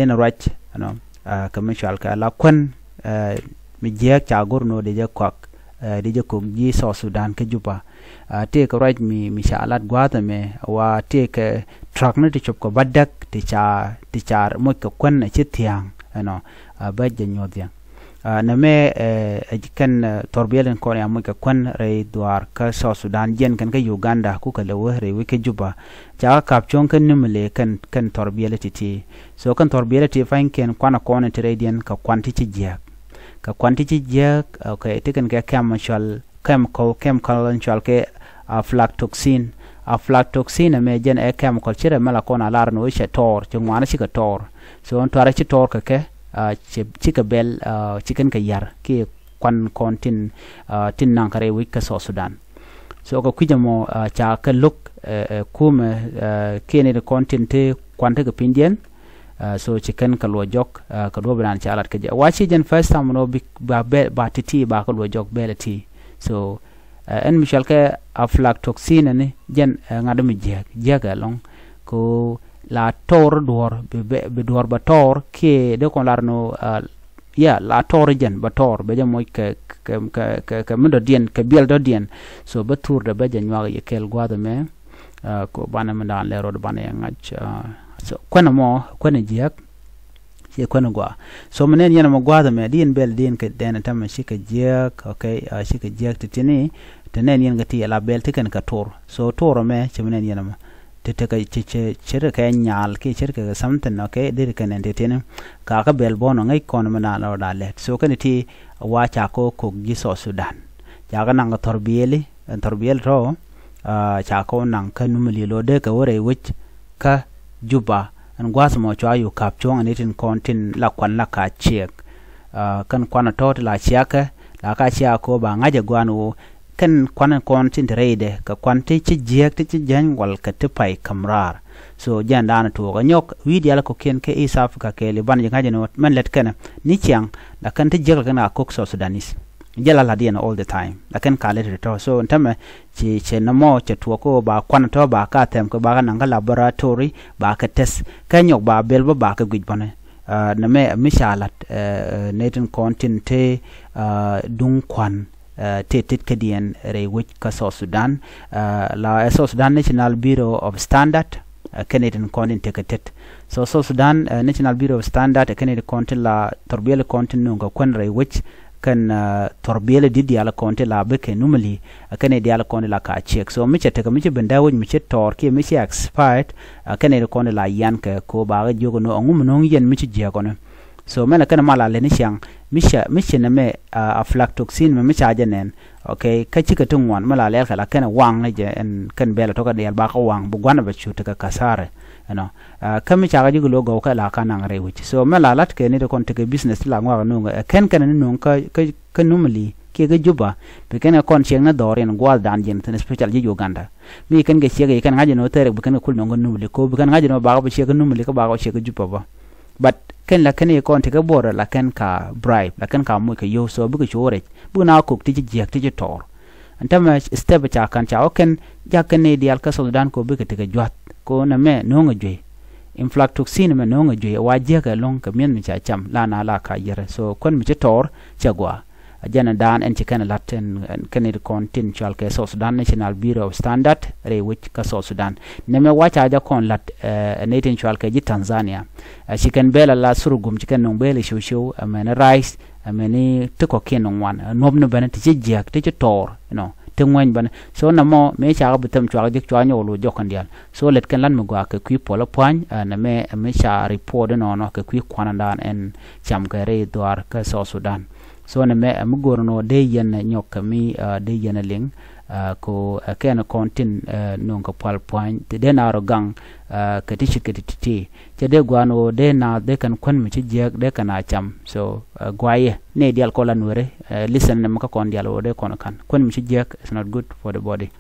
en rach no commercial ka la kwen mi je cha gorno de je kwak de je ko gi so Sudan ke juba te ko rach mi shalat gwata me wa te ke truck ne ti chop ko badak ti char mo ko kwen na chitiang no ba je nyodya na me kan torbelen ko ya mo ko kwen re duar ka so Sudan jen kan ka Uganda ku ka lewe re we ke juba ja kap chon kan nimle kan torbeleti ti so kan torbeleti fain ken kwana kona tradian ka kwanti ci je ka kwanti ci je okay te kan ka chemical chal ke aflatoxin me jen e chemical chire mala kona lar no che tor chungwana chi ka tor so on tore chi tor ka ke chi ka bel chicken ka yar ki kwan kontin tin nan kare wi ka so Sudan so ko kujamo cha ka look kume kene de kontin te kwante ka pindien so chicken ka lo jok ka do bran cha alat ka wachi jen first time no ba titi ba ka lo jok belati so en michel ke aflatoxin ne jen ngado mi jega long ko la tor dor be dor ba tor ke de kon larno ya la tor jen ba tor be jamo ke mundo dien ke biel do dien so ba tour de be janwa ye kel gwado me ko bana mandan le ro bana ngach so kono mo kono jek ye kono gwa so menen yana mo gwado me dien bel dien ke den tam shika jek okay shika jek titini tenen yen gati la bel tiken ka tor so tor me chemenen yana mo tete ka chere ka nyal ke chere ka samten okay dir kan enteten ka bel bono ngai kon mana la dalet so kan ti wa cha ko gi so Sudan ja ga nang torbiel ro cha ko nang kan numli lo de ka wore wich ka juba an gwas mo cha yu kap chong anitin kontin la kwan la ka chek kan kwana tot la chiaka la ka chia ko ba ngaje gwanu kan kwana kontin rede ka kwanti ci jek ti jan wal ka te pai kamrar so jan dan to ga nyok wi dia ko ken ke East Africa ke le ban ngaje no man let kana ni chiang la kan te jek kana kok so Sudanese jela la dia all the time la kan ka le to so ntame ci namo ci to ko ba kwana to ba ka tem ko ba nan ga laboratory ba ka test ka nyok ba bel ba ka guj bone na me mishalat neten kontin te dung kwan tetit kadien re which ka so Sudan la so Sudan National Bureau of Standard Canadian kontin teketet so Sudan National Bureau of Standard Canadian kontin la torbele kontin no kwan re which kan torbele didi ala kontin la beke numali Canadian ala kontin la ka check so miche te ka miche benda won miche tor ki miche expired Canadian kontin la yan ka ko ba jogo no ngum no yen miche je kono so mena kana mala le ni siang misha na me aflatoxin me misha janen okay ka chika tungwan mala le kala kana wang ne je en kan bela to ka de ba ka wang bu gwana ba chuta ka kasare no ka misha ga jigulo go ka la kana ngare wuci so mala lat ke ne de kon te business la ngwa no ken kana no ka numali ke ga juba be kana kon cheng na dore en gwal dan jen ten special ji Uganda mi kan ga chega kan ngaje no tere be kana kul no numali ko be kan ngaje no ba ga chega numali ka ba ga chega juba ba but ken la ken ye kon te ka bor la ken ka bribe la ken ka mo ka yo so bu ko chore bu na ko ti jek ti tor antama step cha kan cha oken ja ken ne dial ka Sudan ko bu ke te ka jwat ko na me no ngwe inflatoxin me no ngwe wa je ka long ka men mi cha cham la na la ka yere so kon mi tor chagwa ajana dan en chikan latin ken ne kontin chal ke so Sudan National Bureau of Standard re which ka so Sudan ne me wa cha ja kon lat neten chal ke ji Tanzania chicken bela la surugum chicken no bela show amena rice ameni to ko ken no wan nob no bana ti jek ti tor no tengwen ban so na mo me cha ga butam chwa dik chwa nyolo jokandial so let kan lan mo gwa ke kwi polo pwan na me cha report no ke kwi kwanandan en cham ke re doar ka so Sudan so na me amugorno de yen nyoka mi de yen ling ko ken kontin non ko pal point de na ro gang ka ti chikiti che de gwano de na de kan kon mi chi jek de kana cham so gwaye ne dial ko lanure listen na maka kon dial o de kon kan kon mi chi jek is not good for the body